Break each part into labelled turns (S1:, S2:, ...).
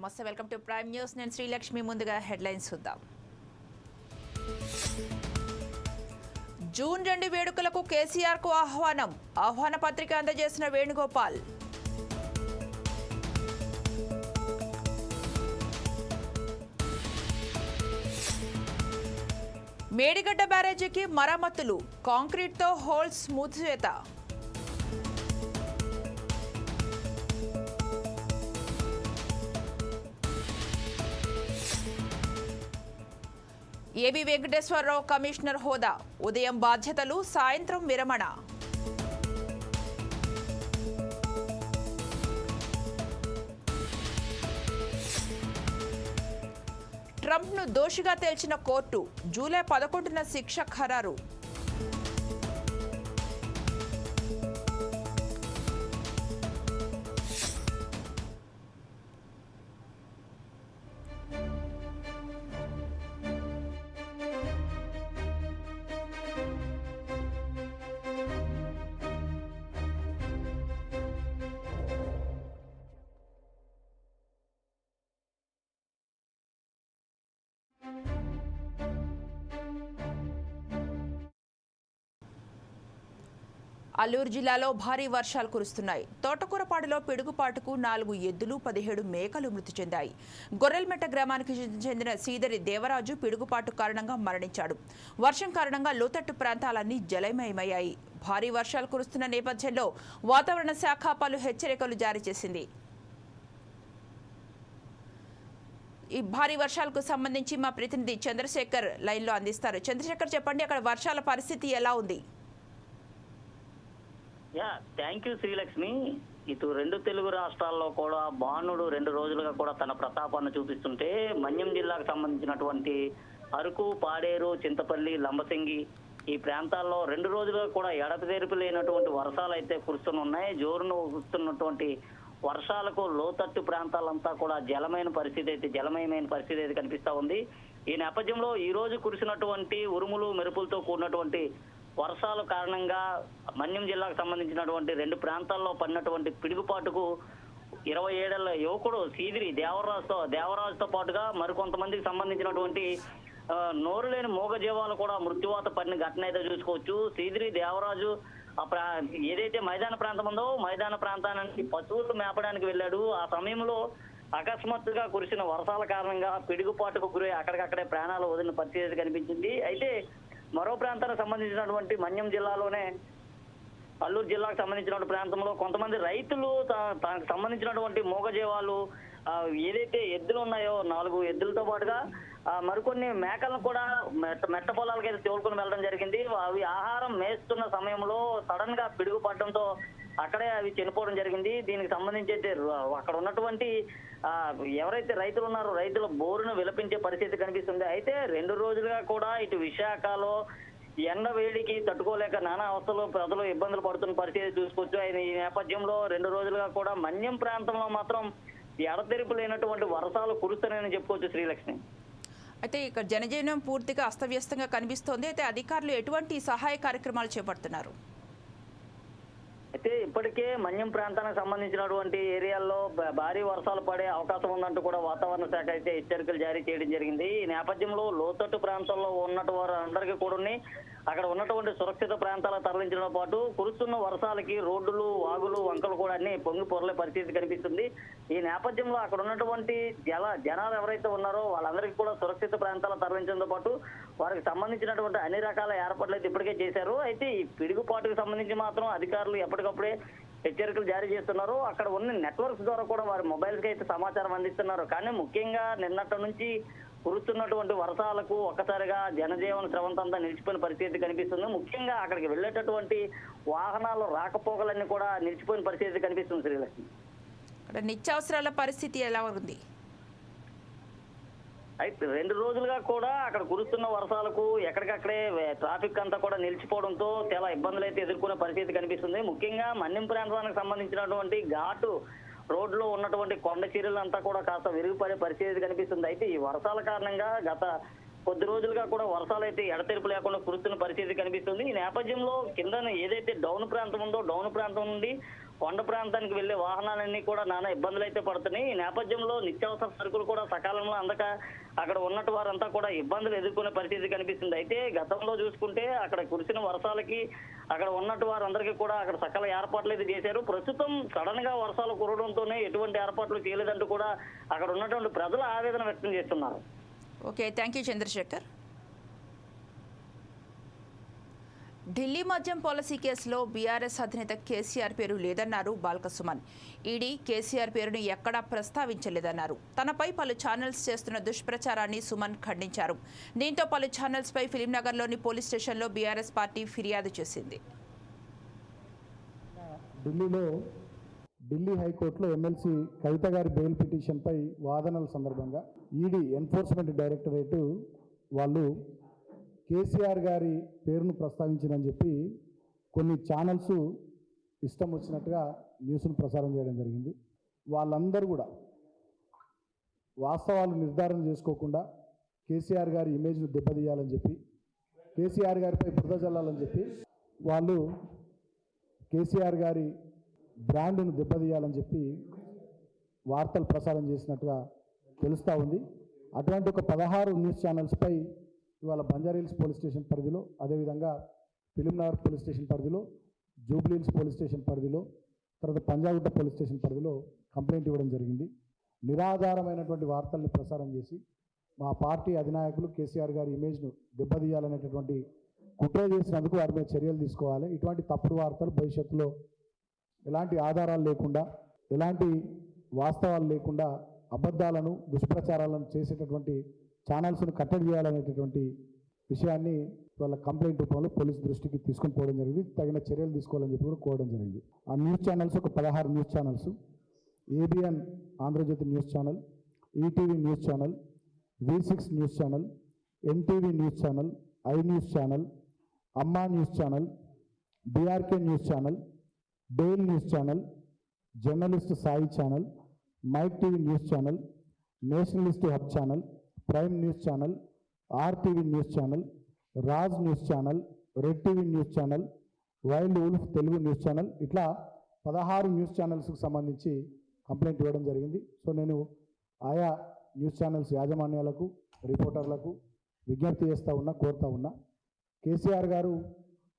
S1: నమస్తే, welcome to prime news. నేను శ్రీలక్ష్మి. ముందుగా హెడ్లైన్స్ చూద్దాం. జూన్ 2 వేడుకలకు కేసీఆర్కు ఆహ్వాన పత్రిక అందజేసిన వేణుగోపాల్. మేడిగడ్డ బ్యారేజీకి మరమ్మతులు, కాంక్రీట్తో హోల్స్ మూసివేత. ఏబీ వెంకటేశ్వరరావు కమిషనర్ హోదా, ఉదయం బాధ్యతలు, సాయంత్రం విరమణ. ట్రంప్ను దోషిగా తేల్చిన కోర్టు, జూలై 11న శిక్ష ఖరారు. అల్లూరు జిల్లాలో భారీ వర్షాలు కురుస్తున్నాయి. తోటకూరపాడులో పిడుగుపాటుకు 4 ఎద్దులు, 17 మేకలు మృతి చెందాయి. గొర్రెల్మెట్ట గ్రామానికి చెందిన సీదరి దేవరాజు పిడుగుపాటు కారణంగా మరణించాడు. వర్షం కారణంగా లోతట్టు ప్రాంతాలన్నీ జలమయమయ్యాయి. భారీ వర్షాలు కురుస్తున్న నేపథ్యంలో వాతావరణ శాఖ పలు హెచ్చరికలు జారీ చేసింది. ఈ భారీ వర్షాలకు సంబంధించి మా ప్రతినిధి చంద్రశేఖర్ లైన్లో అందిస్తారు. చంద్రశేఖర్, చెప్పండి, అక్కడ వర్షాల పరిస్థితి ఎలా ఉంది?
S2: Thank you Srilakshmi. ఇటు 2 తెలుగు రాష్ట్రాల్లో కూడా బాణుడు 2 రోజులుగా కూడా తన ప్రతాపాన్ని చూపిస్తుంటే మన్యం జిల్లాకు సంబంధించినటువంటి అరకు, పాడేరు, చింతపల్లి, లంబసింగి ఈ ప్రాంతాల్లో 2 రోజులుగా కూడా ఎడతెరిపి లేనటువంటి వర్షాలు అయితే కురుస్తున్నాయి. జోరును కురుస్తున్నటువంటి వర్షాలకు లోతట్టు ప్రాంతాలంతా కూడా జలమయమైన పరిస్థితి అయితే కనిపిస్తా ఉంది. ఈ నేపథ్యంలో ఈ రోజు కురిసినటువంటి ఉరుములు, మెరుపులతో కూడినటువంటి వర్షాల కారణంగా మన్యం జిల్లాకు సంబంధించినటువంటి 2 ప్రాంతాల్లో పడినటువంటి పిడుగుపాటుకు 27 ఏళ్ల యువకుడు సీదిరి దేవరాజుతో పాటుగా మరికొంతమందికి సంబంధించినటువంటి నోరు లేని మూగజీవాలు కూడా మృత్యువాత పడిన ఘటన అయితే చూసుకోవచ్చు. సీదిరి దేవరాజు ఏదైతే మైదాన ప్రాంతం ఉందో మైదాన ప్రాంతానికి పశువులు మేపడానికి వెళ్ళాడు. ఆ సమయంలో అకస్మాత్తుగా కురిసిన వర్షాల కారణంగా పిడుగుపాటుకు గురై అక్కడికక్కడే ప్రాణాలు వదిలిన పరిస్థితి కనిపించింది. అయితే మరో ప్రాంతానికి సంబంధించినటువంటి మన్యం జిల్లాలోనే అల్లూరు జిల్లాకు సంబంధించినటువంటి ప్రాంతంలో కొంతమంది రైతులు తనకు సంబంధించినటువంటి మూగజీవాలు ఏదైతే ఎద్దులు ఉన్నాయో 4 ఎద్దులతో పాటుగా మరికొన్ని మేకలను కూడా మెట్ట పొలాలకి అయితే తోలుకొని వెళ్ళడం జరిగింది. అవి ఆహారం మేస్తున్న సమయంలో సడన్ గా పిడుగు పడడంతో అక్కడే అవి చనిపోవడం జరిగింది. దీనికి సంబంధించి అయితే అక్కడ ఉన్నటువంటి ఎవరైతే రైతులు ఉన్నారో రైతుల బోరును విలపించే పరిస్థితి కనిపిస్తుంది. అయితే 2 రోజులుగా కూడా ఇటు విశాఖలో ఎండ వేడికి తట్టుకోలేక నానా అవస్థలు ప్రజలు ఇబ్బందులు పడుతున్న పరిస్థితి చూసుకోవచ్చు. ఈ నేపథ్యంలో 2 రోజులుగా కూడా మన్యం ప్రాంతంలో మాత్రం ఎడతెరిపి లేనటువంటి వర్షాలు కురుస్తున్నాయని చెప్పుకోవచ్చు శ్రీలక్ష్మి.
S1: అయితే ఇక్కడ జనజీవనం పూర్తిగా అస్తవ్యస్తంగా కనిపిస్తోంది. అయితే అధికారులు ఎటువంటి సహాయ కార్యక్రమాలు చేపడుతున్నారు?
S2: అయితే ఇప్పటికే మన్యం ప్రాంతానికి సంబంధించినటువంటి ఏరియాల్లో భారీ వర్షాలు పడే అవకాశం ఉందంటూ కూడా వాతావరణ శాఖ అయితే హెచ్చరికలు జారీ చేయడం జరిగింది. ఈ నేపథ్యంలో లోతట్టు ప్రాంతాల్లో ఉన్నట్టు వారు అందరికీ కూడా అక్కడ ఉన్నటువంటి సురక్షిత ప్రాంతాలకు తరలించడంతో పాటు కురుస్తున్న వర్షాలకి రోడ్డులు, వాగులు, వంకలు కూడా అన్ని పొంగి పొరలే పరిస్థితి కనిపిస్తుంది. ఈ నేపథ్యంలో అక్కడ ఉన్నటువంటి జనాలు ఎవరైతే ఉన్నారో వాళ్ళందరికీ కూడా సురక్షిత ప్రాంతాలకు తరలించడంతో పాటు వారికి సంబంధించినటువంటి అన్ని రకాల ఏర్పాట్లు అయితే ఇప్పటికే చేశారు. అయితే ఈ పిడుగుపాటుకు సంబంధించి మాత్రం అధికారులు ఎప్పటికప్పుడే హెచ్చరికలు జారీ చేస్తున్నారు. అక్కడ ఉన్న నెట్వర్క్స్ ద్వారా కూడా వారి మొబైల్స్కి అయితే సమాచారం అందిస్తున్నారు. కానీ ముఖ్యంగా నిన్నటి నుంచి కురుస్తున్నటువంటి వర్షాలకు ఒక్కసారిగా జనజీవన స్రవంతంతా నిలిచిపోయిన పరిస్థితి కనిపిస్తుంది. ముఖ్యంగా అక్కడికి వెళ్ళేటటువంటి వాహనాలు రాకపోకలన్నీ కూడా నిలిచిపోయిన పరిస్థితి కనిపిస్తుంది శ్రీలక్ష్మి.
S1: నిత్యావసరాల పరిస్థితి ఎలా ఉంది?
S2: అయితే 2 రోజులుగా కూడా అక్కడ కురుస్తున్న వర్షాలకు ఎక్కడికక్కడే ట్రాఫిక్ అంతా కూడా నిలిచిపోవడంతో చాలా ఇబ్బందులు అయితే ఎదుర్కొనే పరిస్థితి కనిపిస్తుంది. ముఖ్యంగా మన్యం ప్రాంతానికి సంబంధించినటువంటి ఘాటు రోడ్లో ఉన్నటువంటి కొండ చీరలంతా కూడా కాస్త విరిగిపడే పరిస్థితి కనిపిస్తుంది. అయితే ఈ వర్షాల కారణంగా గత కొద్ది రోజులుగా కూడా వర్షాలు అయితే ఎడతెరిపి లేకుండా కురుస్తున్న పరిస్థితి కనిపిస్తుంది. ఈ నేపథ్యంలో కింద ఏదైతే డౌన్ ప్రాంతం ఉందో డౌన్ ప్రాంతం నుండి కొండ ప్రాంతానికి వెళ్లే వాహనాలన్నీ కూడా నానా ఇబ్బందులు అయితే పడుతున్నాయి. ఈ నేపథ్యంలో నిత్యావసర సరుకులు కూడా సకాలంలో అందక అక్కడ ఉన్నట్టు వారంతా కూడా ఇబ్బందులు ఎదుర్కొనే పరిస్థితి కనిపిస్తుంది. అయితే గతంలో చూసుకుంటే అక్కడ కురిసిన వర్షాలకి అక్కడ ఉన్నట్టు వారందరికీ కూడా అక్కడ సకల ఏర్పాట్లు అయితే చేశారు. ప్రస్తుతం సడన్ గా వర్షాలు కురవడంతోనే ఎటువంటి ఏర్పాట్లు చేయలేదంటూ కూడా అక్కడ ఉన్నటువంటి ప్రజలు ఆవేదన వ్యక్తం చేస్తున్నారు.
S1: Okay, thank you Chandrasekhar. Delhi మద్యం పాలసీ కేసులో బీఆర్ఎస్ అధినేత కేసీఆర్ పేరు లేదన్నారు బాల్క సుమన్. ఈడీ కేసీఆర్ పేరును ఎక్కడా ప్రస్తావించలేదన్నారు. తనపై పలు ఛానల్స్ చేస్తున్న దుష్ప్రచారాన్ని సుమన్ ఖండించారు. దీంతో పలు ఛానల్స్పై ఫిలింనగర్లోని పోలీస్ స్టేషన్లో బీఆర్ఎస్ పార్టీ ఫిర్యాదు చేసింది.
S3: ఢిల్లీ హైకోర్టులో ఎమ్మెల్సీ కవిత గారి బెయిల్ పిటిషన్పై వాదనల సందర్భంగా ఈడీ ఎన్ఫోర్స్మెంట్ డైరెక్టరేట్ వాళ్ళు కేసీఆర్ గారి పేరును ప్రస్తావించిందని చెప్పి కొన్ని ఛానల్స్ ఇష్టం వచ్చినట్టుగా న్యూస్ను ప్రసారం చేయడం జరిగింది. వాళ్ళందరూ కూడా వాస్తవాలు నిర్ధారణ చేసుకోకుండా కేసీఆర్ గారి ఇమేజ్ను దెబ్బతీయాలని చెప్పి, కేసీఆర్ గారిపై బురద చల్లాలని చెప్పి వాళ్ళు కేసీఆర్ గారి బ్రాండ్ను దెబ్బతీయాలని చెప్పి వార్తలు ప్రసారం చేసినట్టుగా తెలుస్తూ ఉంది. అటువంటి ఒక 16 న్యూస్ ఛానల్స్పై ఇవాళ బంజారాహిల్స్ పోలీస్ స్టేషన్ పరిధిలో, అదేవిధంగా ఫిలింనగర్ పోలీస్ స్టేషన్ పరిధిలో, జూబ్లీహిల్స్ పోలీస్ స్టేషన్ పరిధిలో, తర్వాత పంజాగుట్ట పోలీస్ స్టేషన్ పరిధిలో కంప్లైంట్ ఇవ్వడం జరిగింది. నిరాధారమైనటువంటి వార్తల్ని ప్రసారం చేసి మా పార్టీ అధినాయకులు కేసీఆర్ గారి ఇమేజ్ను దెబ్బతీయాలనేటటువంటి కుట్ర చేసినందుకు వారి మీద చర్యలు తీసుకోవాలి. ఇటువంటి తప్పుడు వార్తలు భవిష్యత్తులో ఎలాంటి ఆధారాలు లేకుండా, ఎలాంటి వాస్తవాలు లేకుండా అబద్ధాలను, దుష్ప్రచారాలను చేసేటటువంటి ఛానల్స్ను కట్టడి చేయాలనేటటువంటి విషయాన్ని వాళ్ళ కంప్లైంట్ రూపంలో పోలీసు దృష్టికి తీసుకొని పోవడం జరిగింది. తగిన చర్యలు తీసుకోవాలని చెప్పి కూడా కోరడం జరిగింది. ఆ న్యూస్ ఛానల్స్ ఒక 16 news channels: ABN Andhra Jyothy news channel, ETV news channel, V6 news channel, NTV news channel, I news channel, Amma news channel, BRK news channel, Dial news channel, journalist Sai channel, Mike TV news channel, Nationalist Hub channel, Prime news channel, RTV news channel, Raj news channel, Red TV news channel, Wild Wolf Telugu news channel, ఇట్లా 16 news ఛానల్స్కి సంబంధించి complaint ఇవ్వడం జరిగింది. So నేను ఆయా news channels యాజమాన్యాలకు, రిపోర్టర్లకు విజ్ఞప్తి కోరుతా ఉన్నా. కేసీఆర్ గారు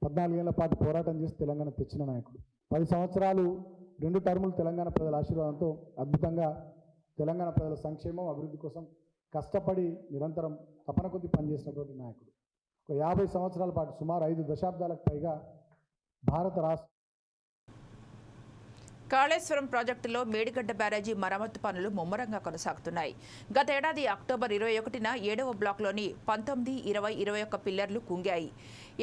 S3: 14 ఏళ్ల పాటు పోరాటం చేసి తెలంగాణ తెచ్చిన నాయకుడు. 10 సంవత్సరాలు 2 టర్ములు తెలంగాణ ప్రజల ఆశీర్వాదంతో అద్భుతంగా తెలంగాణ ప్రజల సంక్షేమం, అభివృద్ధి కోసం కష్టపడి నిరంతరం తపన కొద్ది పనిచేసినటువంటి నాయకుడు. ఒక 50 సంవత్సరాల పాటు, సుమారు 5 దశాబ్దాలకు పైగా భారత రాష్ట్ర
S1: కాళేశ్వరం ప్రాజెక్టులో మేడిగడ్డ బ్యారేజీ మరమ్మతు పనులు ముమ్మరంగా కొనసాగుతున్నాయి. గత ఏడాది అక్టోబర్ 21న 7వ బ్లాక్లోని 19, 20, 21 పిల్లర్లు కుంగాయి.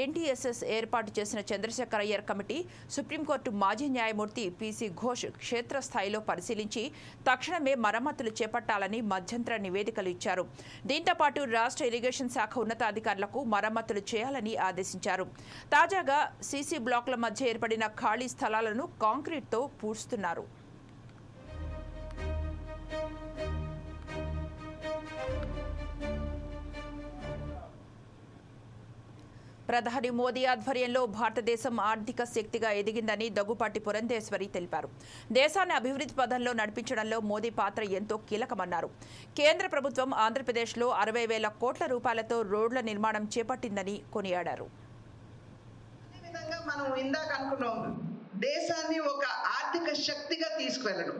S1: ఎన్టీఎస్ఎస్ ఏర్పాటు చేసిన చంద్రశేఖర్ అయ్యర్ కమిటీ సుప్రీంకోర్టు మాజీ న్యాయమూర్తి పీసీ ఘోష్ క్షేత్రస్థాయిలో పరిశీలించి తక్షణమే మరమ్మతులు చేపట్టాలని మధ్యంతర నివేదికలు ఇచ్చారు. దీంతో పాటు రాష్ట్ర ఇరిగేషన్ శాఖ ఉన్నతాధికారులకు మరమ్మతులు చేయాలని ఆదేశించారు. తాజాగా సీసీ బ్లాక్ల మధ్య ఏర్పడిన ఖాళీ స్థలాలను కాంక్రీట్తో పూడుస్తున్నారు. ప్రధాని మోదీ ఆధ్వర్యంలో భారతదేశం ఆర్థిక శక్తిగా ఎదిగిందని దగ్గుపాటి పురంధేశ్వరి తెలిపారు. దేశాన్ని అభివృద్ధి పథంలో నడిపించడంలో మోదీ పాత్ర ఎంతో కీలకమన్నారు. కేంద్ర ప్రభుత్వం ఆంధ్రప్రదేశ్లో 60,000 కోట్ల రూపాయలతో రోడ్ల నిర్మాణం చేపట్టిందని కొనియాడారు.
S4: మనం ఇందాక అనుకున్నాం, దేశాన్ని ఒక ఆర్థిక శక్తిగా తీసుకువెళ్ళడం.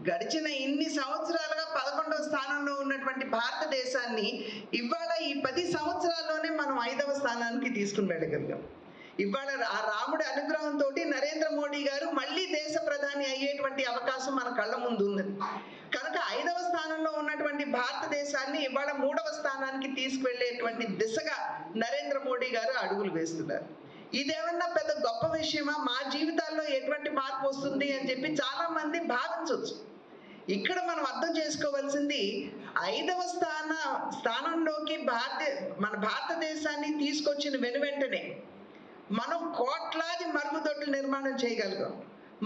S4: గడిచిన ఇన్ని సంవత్సరాలుగా 11వ స్థానంలో ఉన్నటువంటి భారతదేశాన్ని ఇవాళ ఈ 10 సంవత్సరాల్లోనే మనం 5వ స్థానానికి తీసుకుని వెళ్ళగలిగాం. ఇవాళ ఆ రాముడి అనుగ్రహంతో నరేంద్ర మోడీ గారు మళ్ళీ దేశ ప్రధాని అయ్యేటువంటి అవకాశం మన కళ్ళ ముందు ఉన్నది. కనుక 5వ స్థానంలో ఉన్నటువంటి భారతదేశాన్ని ఇవాళ 3వ స్థానానికి తీసుకువెళ్ళేటువంటి దిశగా నరేంద్ర మోడీ గారు అడుగులు వేస్తున్నారు. ఇదేమన్నా పెద్ద గొప్ప విషయమా, మా జీవితాల్లో ఎటువంటి మార్పు వస్తుంది అని చెప్పి చాలా మంది భావించవచ్చు. ఇక్కడ మనం అర్థం చేసుకోవాల్సింది, 5వ స్థానంలోకి మన భారతదేశాన్ని తీసుకొచ్చిన వెనువెంటనే మనం కోట్లాది మరుగుదొడ్లు నిర్మాణం చేయగలిగాం.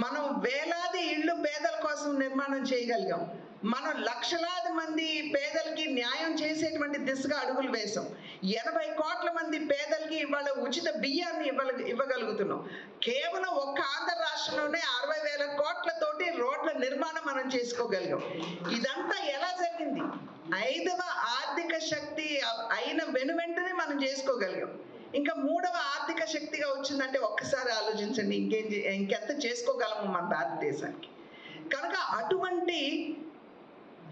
S4: మనం వేలాది ఇళ్ళు పేదల కోసం నిర్మాణం చేయగలిగాం. మనం లక్షలాది మంది పేదలకి న్యాయం చేసేటువంటి దిశగా అడుగులు వేసాం. 80 కోట్ల మంది పేదలకి ఇవాళ ఉచిత బియ్యాన్ని ఇవ్వగలుగుతున్నాం. కేవలం ఒక్క ఆంధ్ర రాష్ట్రంలోనే 60,000 కోట్లతోటి రోడ్ల నిర్మాణం మనం చేసుకోగలిగాం. ఇదంతా ఎలా జరిగింది? 5వ ఆర్థిక శక్తి అయిన వెనువెంటనే మనం చేసుకోగలిగాం. ఇంకా 3వ ఆర్థిక శక్తిగా వచ్చిందంటే ఒక్కసారి ఆలోచించండి, ఇంకెంత చేసుకోగలము మన భారతదేశానికి. కనుక అటువంటి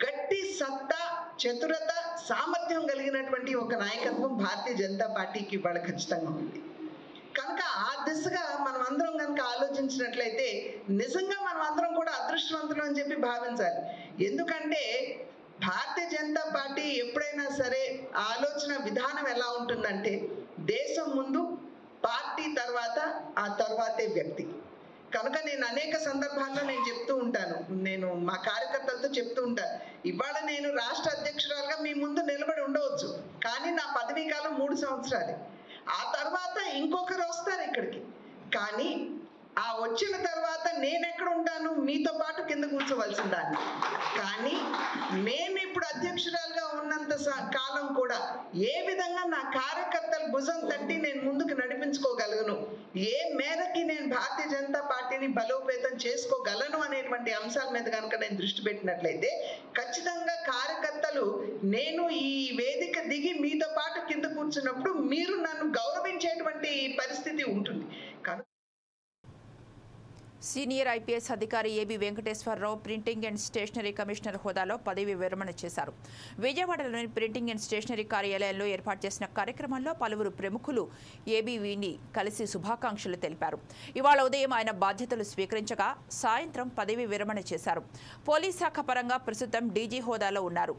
S4: గట్టి సత్తా, చతురత, సామర్థ్యం కలిగినటువంటి ఒక నాయకత్వం భారతీయ జనతా పార్టీకి ఇవాళ ఖచ్చితంగా ఉంది. కనుక ఆ దిశగా మనం అందరం కనుక ఆలోచించినట్లయితే నిజంగా మనం అందరం కూడా అదృష్టవంతులు అని చెప్పి భావించాలి. ఎందుకంటే భారతీయ జనతా పార్టీ ఎప్పుడైనా సరే ఆలోచన విధానం ఎలా ఉంటుందంటే దేశం ముందు, పార్టీ తర్వాత, ఆ తర్వాతే వ్యక్తి. కనుక నేను అనేక సందర్భాల్లో నేను చెప్తూ ఉంటాను, నేను మా కార్యకర్తలతో చెప్తూ ఉంటాను, ఇవాళ నేను రాష్ట్ర అధ్యక్షురాలుగా మీ ముందు నిలబడి ఉండవచ్చు, కానీ నా పదవీ కాలం 3 సంవత్సరాలే. ఆ తర్వాత ఇంకొకరు వస్తారు ఇక్కడికి, కానీ ఆ వచ్చిన తర్వాత నేను ఎక్కడ ఉంటాను? మీతో పాటు కింద కూర్చోవలసిన దాన్ని. కానీ మేము ఇప్పుడు అధ్యక్షురాలుగా ఉన్నంత కాలం కూడా ఏ విధంగా నా కార్యకర్తల భుజం తట్టి నేను ముందుకు నడిపించుకోగలను, ఏ మేరకి నేను భారతీయ జనతా పార్టీని బలోపేతం చేసుకోగలను అనేటువంటి అంశాల మీద కనుక నేను దృష్టి పెట్టినట్లయితే ఖచ్చితంగా కార్యకర్తలు నేను ఈ వేదిక దిగి మీతో పాటు కింద కూర్చున్నప్పుడు మీరు నన్ను గౌరవించేటువంటి పరిస్థితి ఉంటుంది.
S1: సీనియర్ ఐపీఎస్ అధికారి A B Venkateswararao printing and stationery commissioner హోదాలో పదవి విరమణ చేశారు. విజయవాడలోని ప్రింటింగ్ అండ్ స్టేషనరీ కార్యాలయంలో ఏర్పాటు చేసిన కార్యక్రమంలో పలువురు ప్రముఖులు ఏబీవీని కలిసి శుభాకాంక్షలు తెలిపారు. ఇవాళ ఉదయం ఆయన బాధ్యతలు స్వీకరించగా సాయంత్రం పదవి విరమణ చేశారు. పోలీస్ శాఖ పరంగా ప్రస్తుతం డీజీ హోదాలో ఉన్నారు.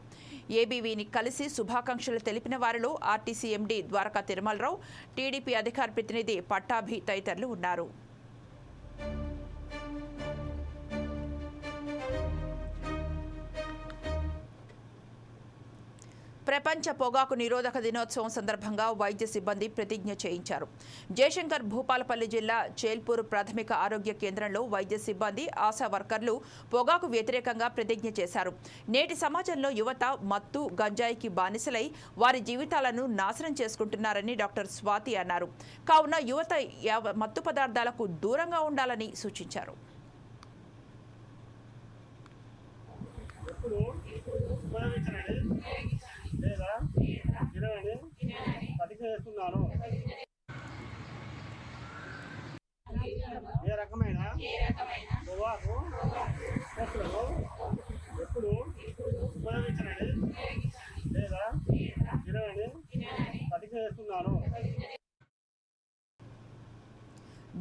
S1: ఏబీవీని కలిసి శుభాకాంక్షలు తెలిపిన వారిలో RTC MD Dwaraka Tirumalarao, TDP అధికార ప్రతినిధి పట్టాభి తదితరులు ఉన్నారు. ప్రపంచ పొగాకు నిరోధక దినోత్సవం సందర్భంగా వైద్య సిబ్బంది ప్రతిజ్ఞ చేయించారు. జయశంకర్ భూపాలపల్లి జిల్లా చేల్పూర్ ప్రాథమిక ఆరోగ్య కేంద్రంలో వైద్య సిబ్బంది, ఆశా వర్కర్లు పొగాకు వ్యతిరేకంగా ప్రతిజ్ఞ చేశారు. నేటి సమాజంలో యువత మత్తు, గంజాయికి బానిసలై వారి జీవితాలను నాశనం చేసుకుంటున్నారని డాక్టర్ స్వాతి అన్నారు. కావున యువత మత్తు పదార్థాలకు దూరంగా ఉండాలని సూచించారు.
S5: లేదా 20ని ప్రతిజ్ఞ చేస్తున్నాను. ఏ రకమైన పొగాకు వస్తువులను ఎప్పుడు ఉపయోగించనని లేదా 20ని ప్రతిజ్ఞ చేస్తున్నాను.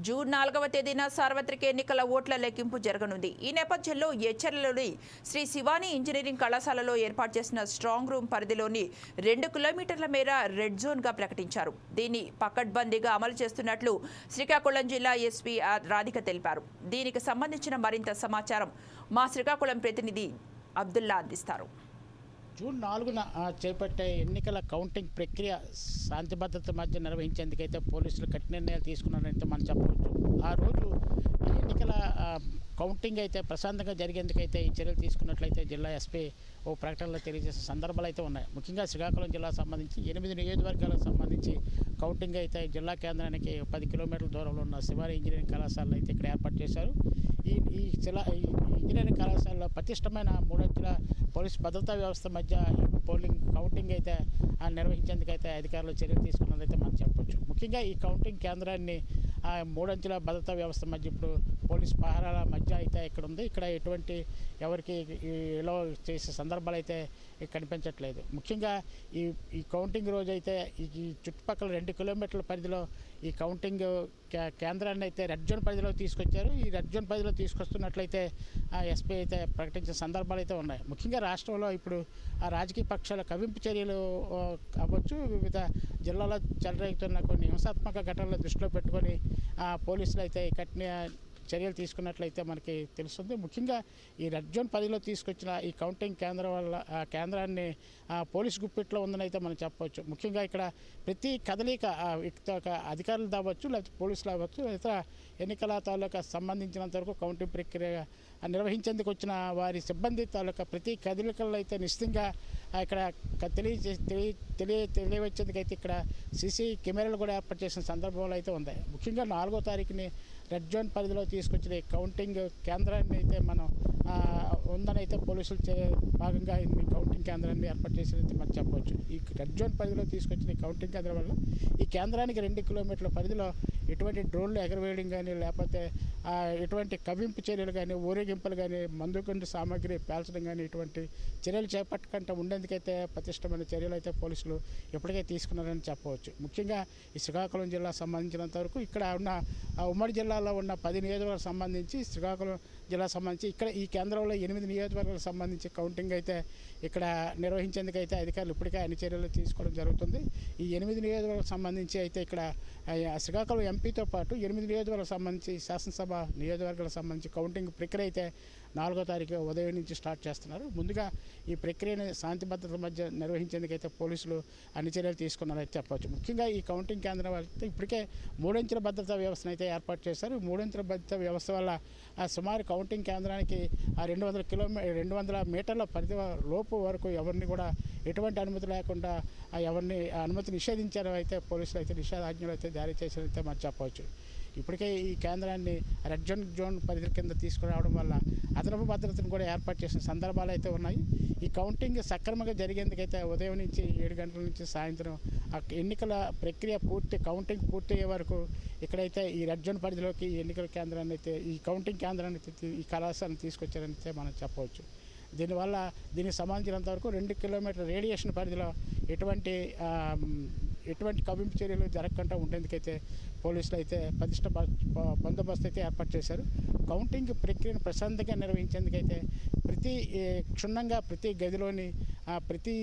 S1: జూన్ 4వ తేదీన సార్వత్రిక ఎన్నికల ఓట్ల లెక్కింపు జరగనుంది. ఈ నేపథ్యంలో ఎచ్చెర్లలోని శ్రీ శివాని ఇంజనీరింగ్ కళాశాలలో ఏర్పాటు చేసిన స్ట్రాంగ్ రూమ్ పరిధిలోని 2 కిలోమీటర్ల మేర రెడ్ జోన్గా ప్రకటించారు. దీన్ని పకడ్బందీగా అమలు చేస్తున్నట్లు శ్రీకాకుళం జిల్లా ఎస్పీ రాధిక తెలిపారు. దీనికి సంబంధించిన మరింత సమాచారం మా శ్రీకాకుళం ప్రతినిధి అబ్దుల్లా అందిస్తారు.
S6: జూన్ 4న చేపట్టే ఎన్నికల కౌంటింగ్ ప్రక్రియ శాంతి భద్రత మధ్య నిర్వహించేందుకైతే పోలీసులు కఠిన నిర్ణయాలు తీసుకున్నారంటే మనం చెప్పవచ్చు. ఆ రోజు ఎన్నికల కౌంటింగ్ అయితే ప్రశాంతంగా జరిగేందుకైతే ఈ చర్యలు తీసుకున్నట్లయితే జిల్లా ఎస్పీ ఓ ప్రకటనలో తెలియజేసే సందర్భాలు అయితే ఉన్నాయి. ముఖ్యంగా శ్రీకాకుళం జిల్లాకు సంబంధించి 8 నియోజకవర్గాలకు సంబంధించి కౌంటింగ్ అయితే జిల్లా కేంద్రానికి 10 కిలోమీటర్ల దూరంలో ఉన్న శివాని ఇంజనీరింగ్ కళాశాలలో అయితే ఇక్కడ ఏర్పాటు చేశారు. ఈ ఇంజనీరింగ్ కళాశాలలో పటిష్టమైన 3 అంచెల పోలీసు భద్రతా వ్యవస్థ మధ్య పోలింగ్ కౌంటింగ్ అయితే నిర్వహించేందుకైతే అధికారులు చర్యలు తీసుకున్నదైతే మనం చెప్పవచ్చు. ముఖ్యంగా ఈ కౌంటింగ్ కేంద్రాన్ని 3 అంచెల భద్రతా వ్యవస్థ మధ్య ఇప్పుడు పోలీసు పహారాల మధ్య అయితే ఇక్కడ ఉంది. ఇక్కడ ఎటువంటి ఎవరికి ఇలా చేసే సందర్భాలు అయితే కనిపించట్లేదు. ముఖ్యంగా ఈ కౌంటింగ్ రోజు అయితే ఈ చుట్టుపక్కల 2 కిలోమీటర్ల పరిధిలో ఈ కౌంటింగ్ కేంద్రాన్ని అయితే రెడ్ జోన్ పరిధిలో తీసుకొచ్చారు. ఈ రెడ్ జోన్ పరిధిలో తీసుకొస్తున్నట్లయితే ఎస్పీ అయితే ప్రకటించిన సందర్భాలు అయితే ఉన్నాయి. ముఖ్యంగా రాష్ట్రంలో ఇప్పుడు రాజకీయ పక్షాల కవింపు చర్యలు అవ్వచ్చు, వివిధ జిల్లాలో చెలరేగుతున్న కొన్ని హింసాత్మక ఘటనలు దృష్టిలో పెట్టుకొని పోలీసులు అయితే చర్యలు తీసుకున్నట్లయితే మనకి తెలుస్తుంది. ముఖ్యంగా ఈ రెడ్ జోన్ 10లో తీసుకొచ్చిన ఈ కౌంటింగ్ కేంద్రం వల్ల కేంద్రాన్ని పోలీస్ గుప్పిట్లో ఉందని అయితే మనం చెప్పవచ్చు. ముఖ్యంగా ఇక్కడ ప్రతి కదలిక అధికారులు కావచ్చు, లేకపోతే పోలీసులు కావచ్చు, ఇతర ఎన్నికల తాలూకా సంబంధించినంత వరకు కౌంటింగ్ ప్రక్రియ నిర్వహించేందుకు వచ్చిన వారి సిబ్బంది తాలూకా ప్రతి కదలికల్లో అయితే నిశ్చితంగా ఇక్కడ తెలియవచ్చేందుకైతే ఇక్కడ సీసీ కెమెరాలు కూడా ఏర్పాటు చేసిన సందర్భంలో అయితే ఉంది. ముఖ్యంగా 4వ తారీఖుని రెడ్ జోన్ 10లో తీసుకొచ్చిన కౌంటింగ్ కేంద్రాన్ని అయితే మనం ఉందని అయితే పోలీసులు భాగంగా ఈ కౌంటింగ్ కేంద్రాన్ని ఏర్పాటు చేసినట్టు మనం చెప్పవచ్చు. ఈ రెడ్ జోన్ 10లో తీసుకొచ్చిన ఈ కౌంటింగ్ కేంద్రం వల్ల ఈ కేంద్రానికి 2 కిలోమీటర్ల పరిధిలో ఎటువంటి డ్రోన్లు ఎగరవేయడం కానీ, లేకపోతే ఎటువంటి కవ్వింపు చర్యలు కానీ, ఊరేగింపులు కానీ, మందుకొండ సామాగ్రి పేల్చడం కానీ ఇటువంటి చర్యలు చేపట్టకుండా ఉండేందుకైతే పటిష్టమైన చర్యలు అయితే పోలీసులు ఇప్పటికే తీసుకున్నారని చెప్పవచ్చు. ముఖ్యంగా ఈ శ్రీకాకుళం జిల్లా సంబంధించినంత వరకు ఇక్కడ ఉన్న ఉమ్మడి జిల్లాలో ఉన్న 10 నియోజకవర్గాలకు సంబంధించి, శ్రీకాకుళం జిల్లా సంబంధించి ఇక్కడ ఈ కేంద్రంలో 8 నియోజకవర్గాలకు సంబంధించి కౌంటింగ్ అయితే ఇక్కడ నిర్వహించేందుకైతే అధికారులు ఇప్పటికే అన్ని చర్యలు తీసుకోవడం జరుగుతుంది. ఈ 8 నియోజకవర్గాలకు సంబంధించి అయితే ఇక్కడ శ్రీకాకుళం ఎంపీతో పాటు 8 నియోజకవర్గాలకు సంబంధించి శాసనసభ నియోజకవర్గాలకు సంబంధించి కౌంటింగ్ ప్రక్రియ అయితే 4వ తారీఖు ఉదయం నుంచి స్టార్ట్ చేస్తున్నారు. ముందుగా ఈ ప్రక్రియను శాంతి భద్రతల మధ్య నిర్వహించేందుకైతే పోలీసులు అన్ని చర్యలు తీసుకున్నారని చెప్పవచ్చు. ముఖ్యంగా ఈ కౌంటింగ్ కేంద్రం వల్ల ఇప్పటికే 3 అంచెల భద్రతా వ్యవస్థను అయితే ఏర్పాటు చేశారు. 3 అంచెల భద్రతా వ్యవస్థ వల్ల సుమారు కౌంటింగ్ కేంద్రానికి 200 మీటర్ల పరిధి లోపు వరకు ఎవరిని కూడా ఎటువంటి అనుమతి లేకుండా ఎవరిని అనుమతి నిషేధించారో అయితే పోలీసులు అయితే నిషేధాజ్ఞలు అయితే జారీ చేశారైతే మనం చెప్పవచ్చు. ఇప్పటికే ఈ కేంద్రాన్ని రెడ్ జోన్ పరిధి కింద తీసుకురావడం వల్ల అదనపు భద్రతను కూడా ఏర్పాటు చేసిన సందర్భాలు అయితే ఉన్నాయి. ఈ కౌంటింగ్ సక్రమంగా జరిగేందుకైతే ఉదయం నుంచి 7 గంటల నుంచి సాయంత్రం ఎన్నికల ప్రక్రియ కౌంటింగ్ పూర్తయ్యే వరకు ఇక్కడైతే ఈ రెడ్ జోన్ పరిధిలోకి ఈ ఎన్నికల కేంద్రాన్ని అయితే ఈ కౌంటింగ్ కేంద్రాన్ని అయితే ఈ కళాశాలను తీసుకొచ్చారని అయితే మనం చెప్పవచ్చు. దీనివల్ల దీనికి సంబంధించినంత వరకు 2 కిలోమీటర్ల రేడియేషన్ పరిధిలో ఎటువంటి కవ్వింపు చర్యలు జరగకుండా ఉండేందుకైతే పోలీసులు అయితే పటిష్ట బందోబస్తు అయితే ఏర్పాటు చేశారు. కౌంటింగ్ ప్రక్రియను ప్రశాంతంగా నిర్వహించేందుకైతే క్షుణ్ణంగా ప్రతి గదిలోని ప్రతి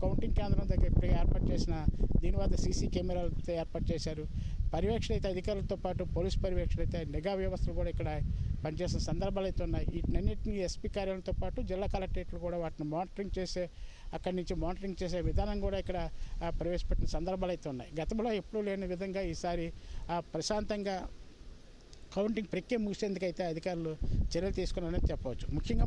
S6: కౌంటింగ్ కేంద్రం దగ్గర ఏర్పాటు చేసిన దీని వద్ద సీసీ కెమెరాలతో ఏర్పాటు చేశారు. పర్యవేక్షణ అయితే అధికారులతో పాటు పోలీస్ పర్యవేక్షణ అయితే నిఘా వ్యవస్థలు కూడా ఇక్కడ పనిచేసిన సందర్భాలు అయితే ఉన్నాయి. వీటినన్నింటినీ ఎస్పీ కార్యాలయంతో పాటు జిల్లా కలెక్టరేట్లు కూడా వాటిని అక్కడి నుంచి మానిటరింగ్ చేసే విధానం కూడా ఇక్కడ ప్రవేశపెట్టిన సందర్భాలు అయితే ఉన్నాయి. గతంలో ఎప్పుడూ లేని విధంగా ఈసారి ప్రశాంతంగా కౌంటింగ్ ప్రక్రియ ముగిసేందుకైతే అధికారులు చర్యలు తీసుకున్నారని చెప్పవచ్చు. ముఖ్యంగా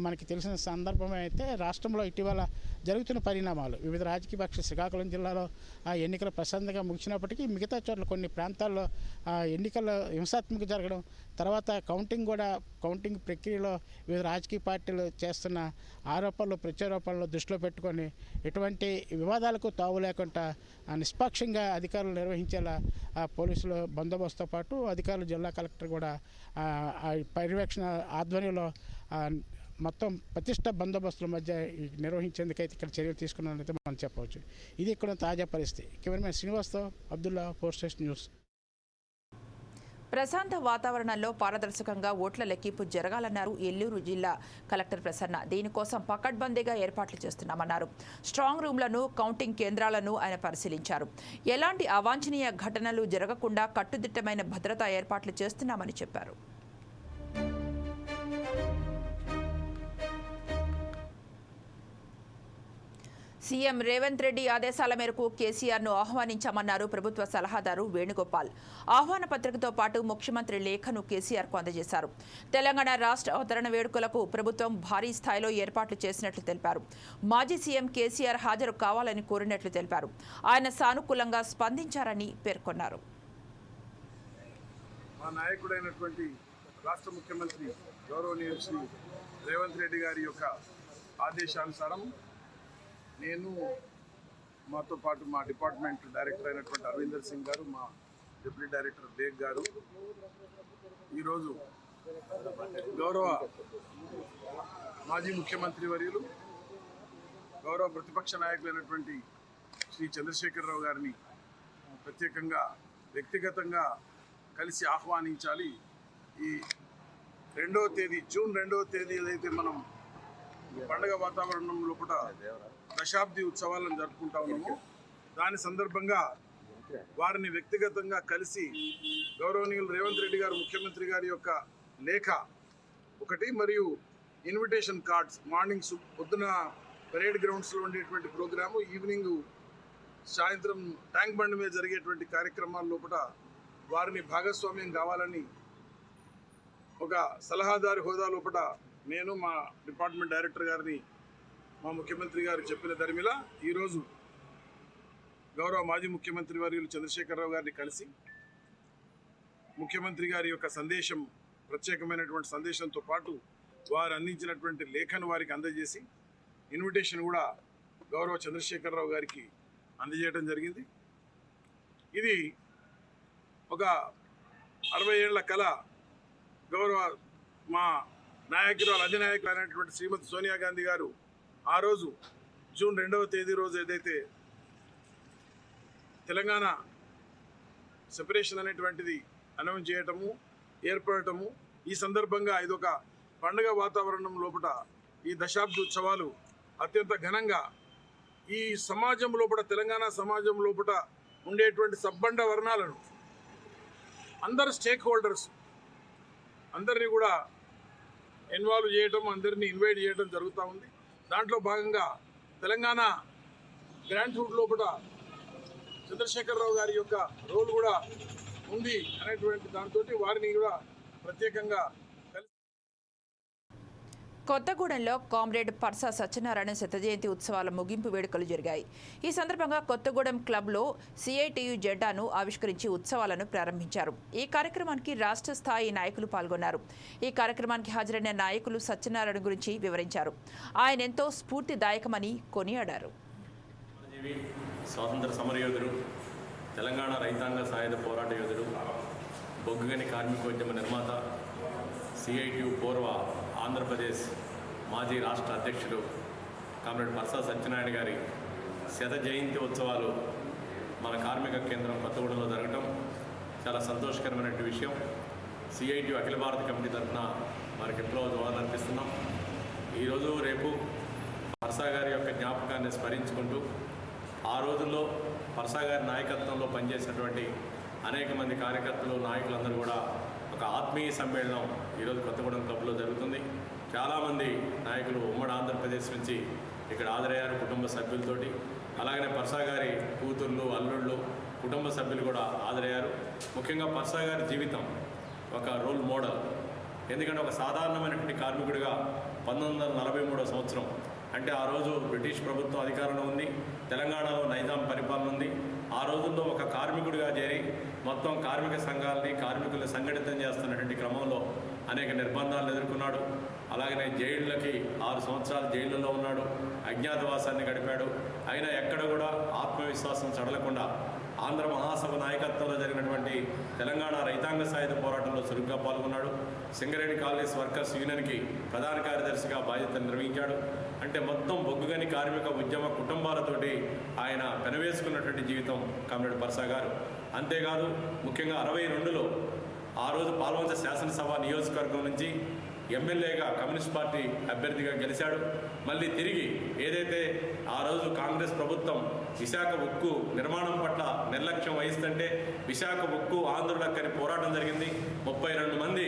S6: మనకి తెలిసిన సందర్భం అయితే రాష్ట్రంలో ఇటీవల జరుగుతున్న పరిణామాలు వివిధ రాజకీయ పక్షాలు శ్రీకాకుళం జిల్లాలో ఎన్నికలు ప్రశాంతంగా ముగిసినప్పటికీ మిగతా చోట్ల కొన్ని ప్రాంతాల్లో ఎన్నికలు హింసాత్మక జరగడం, తర్వాత కౌంటింగ్ ప్రక్రియలో వివిధ రాజకీయ పార్టీలు చేస్తున్న ఆరోపణలు ప్రత్యారోపణలు దృష్టిలో పెట్టుకొని ఎటువంటి వివాదాలకు తావు లేకుండా నిష్పాక్షంగా అధికారులు నిర్వహించేలా పోలీసులు బందోబస్తుతో పాటు అధికారులు జిల్లా కలెక్టర్ కూడా పర్యవేక్షణ ఆధ్వర్యంలో మొత్తం పటిష్ట బందోబస్తుల మధ్య నిర్వహించేందుకైతే ఇక్కడ చర్యలు తీసుకున్నారనైతే మనం చెప్పవచ్చు. ఇది ఇక్కడ తాజా పరిస్థితి. కెమెరామెన్ శ్రీనివాస్తో అబ్దుల్లా, 4 స్టేట్ న్యూస్.
S1: ప్రశాంత వాతావరణంలో పారదర్శకంగా ఓట్ల లెక్కింపు జరగాలన్నారు ఏలూరు జిల్లా కలెక్టర్ ప్రసన్న. దీనికోసం పకడ్బందీగా ఏర్పాట్లు చేస్తున్నామన్నారు. స్ట్రాంగ్ రూమ్లను, కౌంటింగ్ కేంద్రాలను ఆయన పరిశీలించారు. ఎలాంటి అవాంఛనీయ ఘటనలు జరగకుండా కట్టుదిట్టమైన భద్రతా ఏర్పాట్లు చేస్తున్నామని చెప్పారు. సీఎం రేవంత్ రెడ్డి ఆదేశాల మేరకు కేసీఆర్ను ఆహ్వానించామన్నారు ప్రభుత్వ సలహాదారు వేణుగోపాల్. ఆహ్వాన పత్రికతో పాటు ముఖ్యమంత్రి లేఖను కేసీఆర్కు అందజేశారు. తెలంగాణ రాష్ట్ర అవతరణ వేడుకలకు ప్రభుత్వం భారీ స్థాయిలో ఏర్పాట్లు చేసినట్లు తెలిపారు. మాజీ సీఎం కేసీఆర్ హాజరు కావాలని కోరినట్లు తెలిపారు. ఆయన సానుకూలంగా స్పందించారని పేర్కొన్నారు.
S7: మా నాయకుడైనటువంటి రాష్ట్ర ముఖ్యమంత్రి గౌరవనీయులు శ్రీ రేవంత్ రెడ్డి గారి యొక్క ఆదేశానుసారం నేను, మాతో పాటు మా డిపార్ట్మెంట్ డైరెక్టర్ అయినటువంటి అరవిందర్ సింగ్ గారు, మా డిప్యూటీ డైరెక్టర్ బేగ్ గారు ఈరోజు గౌరవ మాజీ ముఖ్యమంత్రి వర్యులు, గౌరవ ప్రతిపక్ష నాయకులైనటువంటి శ్రీ చంద్రశేఖరరావు గారిని ప్రత్యేకంగా వ్యక్తిగతంగా కలిసి ఆహ్వానించాలి. ఈ 2వ తేదీ జూన్ 2వ తేదీ ఏదైతే మనం పండుగ వాతావరణం లోపల దశాబ్ది ఉత్సవాలను జరుపుకుంటా ఉన్నాము, దాని సందర్భంగా వారిని వ్యక్తిగతంగా కలిసి గౌరవనీయులు రేవంత్ రెడ్డి గారు ముఖ్యమంత్రి గారి యొక్క లేఖ ఒకటి మరియు ఇన్విటేషన్ కార్డ్స్ మార్నింగ్ పొద్దున పరేడ్ గ్రౌండ్స్లో ఉండేటువంటి ప్రోగ్రాము, ఈవినింగ్ సాయంత్రం ట్యాంక్ బండ్ మీద జరిగేటువంటి కార్యక్రమాల లోపల వారిని భాగస్వామ్యం కావాలని ఒక సలహాదారు హోదా లోపల నేను మా డిపార్ట్మెంట్ డైరెక్టర్ గారిని మా ముఖ్యమంత్రి గారు చెప్పిన దరిమిలా ఈరోజు గౌరవ మాజీ ముఖ్యమంత్రి వర్యులు చంద్రశేఖరరావు గారిని కలిసి ముఖ్యమంత్రి గారి యొక్క సందేశం, ప్రత్యేకమైనటువంటి సందేశంతో పాటు వారు అందించినటువంటి లేఖను వారికి అందజేసి ఇన్విటేషన్ కూడా గౌరవ చంద్రశేఖరరావు గారికి అందజేయడం జరిగింది. ఇది ఒక 60 ఏళ్ల కళ గౌరవ మా నాయకురాలు అధినాయకులు అయినటువంటి శ్రీమతి సోనియా గాంధీ గారు ఆ రోజు జూన్ 2వ తేదీ రోజు ఏదైతే తెలంగాణ సెపరేషన్ అనేటువంటిది అనౌన్స్ చేయటము, ఏర్పడటము, ఈ సందర్భంగా ఇదొక పండుగ వాతావరణం లోపల ఈ దశాబ్ది ఉత్సవాలు అత్యంత ఘనంగా ఈ సమాజం లోపల, తెలంగాణ సమాజం లోపల ఉండేటువంటి సబ్బండ వర్ణాలను అందరు స్టేక్ హోల్డర్స్ అందరినీ కూడా ఇన్వాల్వ్ చేయటం, అందరినీ ఇన్వైట్ చేయడం జరుగుతూ ఉంది. దాంట్లో భాగంగా తెలంగాణ గ్రాండ్ హుడ్ లోపల చంద్రశేఖరరావు గారి యొక్క రోల్ కూడా ఉంది అనేటువంటి దాంతో వారిని కూడా ప్రత్యేకంగా
S1: కొత్తగూడెంలో కామ్రేడ్ పర్సా సత్యనారాయణ శత జయంతి ఉత్సవాల ముగింపు వేడుకలు జరిగాయి. ఈ సందర్భంగా కొత్తగూడెం క్లబ్లో సిఐటియు జెండాను ఆవిష్కరించి ఉత్సవాలను ప్రారంభించారు. ఈ కార్యక్రమానికి రాష్ట్ర స్థాయి నాయకులు పాల్గొన్నారు. ఈ కార్యక్రమానికి హాజరైన నాయకులు సత్యనారాయణ గురించి వివరించారు. ఆయన ఎంతో స్ఫూర్తిదాయకమని కొనియాడారు.
S8: స్వాతంత్ర సమరయోధుడు, తెలంగాణ రైతాంగ సాయుధ పోరాట యోధుడు, బొగ్గుగని కార్మికోద్యమ నిర్మాత, సిఐటియు పూర్వ ఆంధ్రప్రదేశ్ మాజీ రాష్ట్ర అధ్యక్షుడు కామ్రేడ్ పర్సా సత్యనారాయణ గారి శత జయంతి ఉత్సవాలు మన కార్మిక కేంద్రం కొత్తగూడెంలో జరగటం చాలా సంతోషకరమైనటువంటి విషయం. సిఐటియు అఖిల భారత కమిటీ తరఫున వారికి ఎప్పుడో జవాబులు అర్పిస్తున్నాం. ఈరోజు రేపు పర్సా గారి యొక్క జ్ఞాపకాన్ని స్మరించుకుంటూ ఆ రోజుల్లో పర్సా గారి నాయకత్వంలో పనిచేసినటువంటి అనేక మంది కార్యకర్తలు, నాయకులందరూ కూడా ఒక ఆత్మీయ సమ్మేళనం ఈరోజు కొత్తగూడెం క్లబ్లో జరుగుతుంది. చాలామంది నాయకులు ఉమ్మడి ఆంధ్రప్రదేశ్ నుంచి ఇక్కడ హాజరయ్యారు కుటుంబ సభ్యులతోటి. అలాగనే పర్సా గారి కూతుర్లు, అల్లుళ్ళు, కుటుంబ సభ్యులు కూడా హాజరయ్యారు. ముఖ్యంగా పర్సా గారి జీవితం ఒక రోల్ మోడల్. ఎందుకంటే ఒక సాధారణమైనటువంటి కార్మికుడిగా 1943వ సంవత్సరం అంటే ఆ రోజు బ్రిటిష్ ప్రభుత్వం అధికారంలో ఉంది, తెలంగాణలో నైజాం పరిపాలన ఉంది. ఆ రోజుల్లో ఒక కార్మికుడిగా చేరి మొత్తం కార్మిక సంఘాలని, కార్మికులను సంఘటితం చేస్తున్నటువంటి క్రమంలో అనేక నిర్బంధాలను ఎదుర్కొన్నాడు. అలాగనే జైళ్ళకి 6 సంవత్సరాలు జైళ్ళలో ఉన్నాడు, అజ్ఞాతవాసాన్ని గడిపాడు. అయినా ఎక్కడ కూడా ఆత్మవిశ్వాసం సడలకుండా ఆంధ్ర మహాసభ నాయకత్వంలో జరిగినటువంటి తెలంగాణ రైతాంగ సాయుధ పోరాటంలో చురుగ్గా పాల్గొన్నాడు. సింగరేణి కాలేజ్ వర్కర్స్ యూనియన్కి ప్రధాన కార్యదర్శిగా బాధ్యతలు నిర్వహించాడు. అంటే మొత్తం బొగ్గుగని కార్మిక ఉద్యమ కుటుంబాలతోటి ఆయన పెనవేసుకున్నటువంటి జీవితం కామ్రేడ్ పర్సా గారు. అంతేకాదు ముఖ్యంగా 62లో ఆ రోజు పాల్వంచ శాసనసభ నియోజకవర్గం నుంచి ఎమ్మెల్యేగా కమ్యూనిస్ట్ పార్టీ అభ్యర్థిగా గెలిచాడు. మళ్ళీ తిరిగి ఏదైతే ఆ రోజు కాంగ్రెస్ ప్రభుత్వం విశాఖ ఉక్కు నిర్మాణం పట్ల నిర్లక్ష్యం వహిస్తుంటే విశాఖ ఉక్కు ఆంధ్రులక్కని పోరాటం జరిగింది. 32 మంది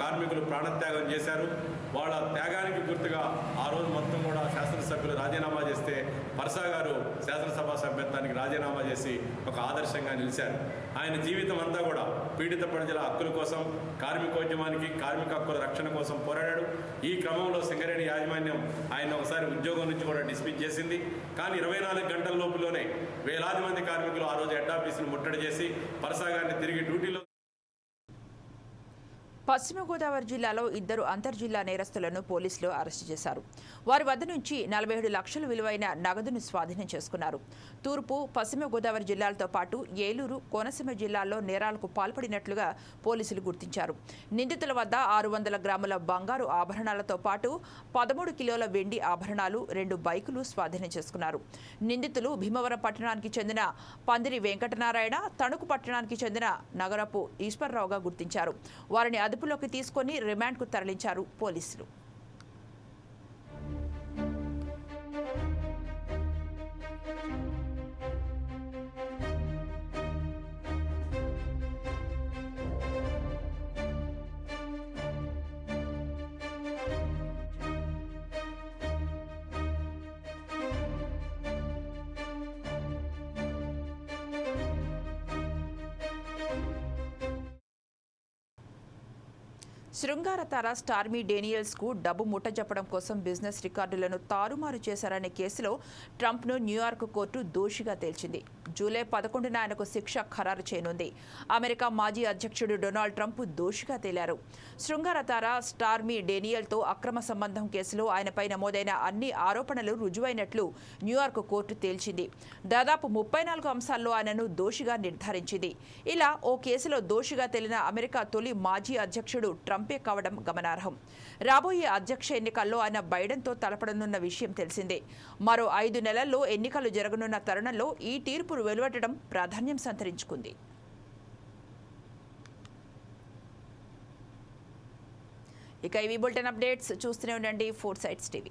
S8: కార్మికులు ప్రాణత్యాగం చేశారు. వాళ్ళ త్యాగానికి గుర్తుగా ఆ రోజు మొత్తం కూడా శాసనసభ్యులు రాజీనామా చేస్తే పర్సా గారు శాసనసభ సభ్యత్వానికి రాజీనామా చేసి ఒక ఆదర్శంగా నిలిచారు. ఆయన జీవితం అంతా కూడా పీడిత ప్రజల హక్కుల కోసం, కార్మికోద్యమానికి, కార్మిక హక్కుల రక్షణ కోసం పోరాడాడు. ఈ క్రమంలో సింగరేణి యాజమాన్యం ఆయన ఒకసారి ఉద్యోగం నుంచి కూడా డిస్మిస్ చేసింది. కానీ 24 గంటల లోపులోనే వేలాది మంది కార్మికులు ఆ రోజు హెడ్ ఆఫీసును ముట్టడి చేసి పర్సా గారిని తిరిగి డ్యూటీలో.
S1: పశ్చిమ గోదావరి జిల్లాలో 2 అంతర్జిల్లా నేరస్తులను పోలీసులు అరెస్టు చేశారు. వారి వద్ద నుంచి 47 లక్షల విలువైన నగదును స్వాధీనం చేసుకున్నారు. తూర్పు, పశ్చిమ గోదావరి జిల్లాలతో పాటు ఏలూరు, కోనసీమ జిల్లాల్లో నేరాలకు పాల్పడినట్లుగా పోలీసులు గుర్తించారు. నిందితుల వద్ద 600 గ్రాముల బంగారు ఆభరణాలతో పాటు 13 కిలోల వెండి ఆభరణాలు, 2 బైకులు స్వాధీనం చేసుకున్నారు. నిందితులు భీమవరం పట్టణానికి చెందిన పందిరి వెంకటనారాయణ, తణుకు పట్టణానికి చెందిన నగరపు ఈశ్వర్రావుగా గుర్తించారు. వారిని అదుపులోకి తీసుకొని రిమాండ్కు తరలించారు పోలీసులు. శృంగార తార స్టార్మీ డేనియల్స్కు డబ్బు ముట్టజెప్పడం కోసం బిజినెస్ రికార్డులను తారుమారు చేశారనే కేసులో ట్రంప్ను న్యూయార్క్ కోర్టు దోషిగా తేల్చింది. జూలై 11న ఆయనకు శిక్ష ఖరారు చేయనుంది. అమెరికా మాజీ అధ్యక్షుడు డొనాల్డ్ ట్రంప్ దోషిగా తేలారు. శృంగార తార స్టార్మీ డేనియల్తో అక్రమ సంబంధం కేసులో ఆయనపై నమోదైన అన్ని ఆరోపణలు రుజువైనట్లు న్యూయార్క్ కోర్టు తేల్చింది. దాదాపు 34 అంశాల్లో ఆయనను దోషిగా నిర్ధారించింది. ఇలా ఓ కేసులో దోషిగా తేలిన అమెరికా తొలి మాజీ అధ్యక్షుడు ట్రంపే కావడం గమనార్హం. రాబోయే అధ్యక్ష ఎన్నికల్లో ఆయన బైడెన్తో తలపడనున్న విషయం తెలిసిందే. మరో 5 నెలల్లో ఎన్నికలు జరగనున్న తరుణంలో ఈ తీర్పు వెలువడటం ప్రాధాన్యం సంతరించుకుంది. ఇక ఇవి బులెటిన్ అప్డేట్స్ చూస్తూనే ఉండండి 4 Sides TV.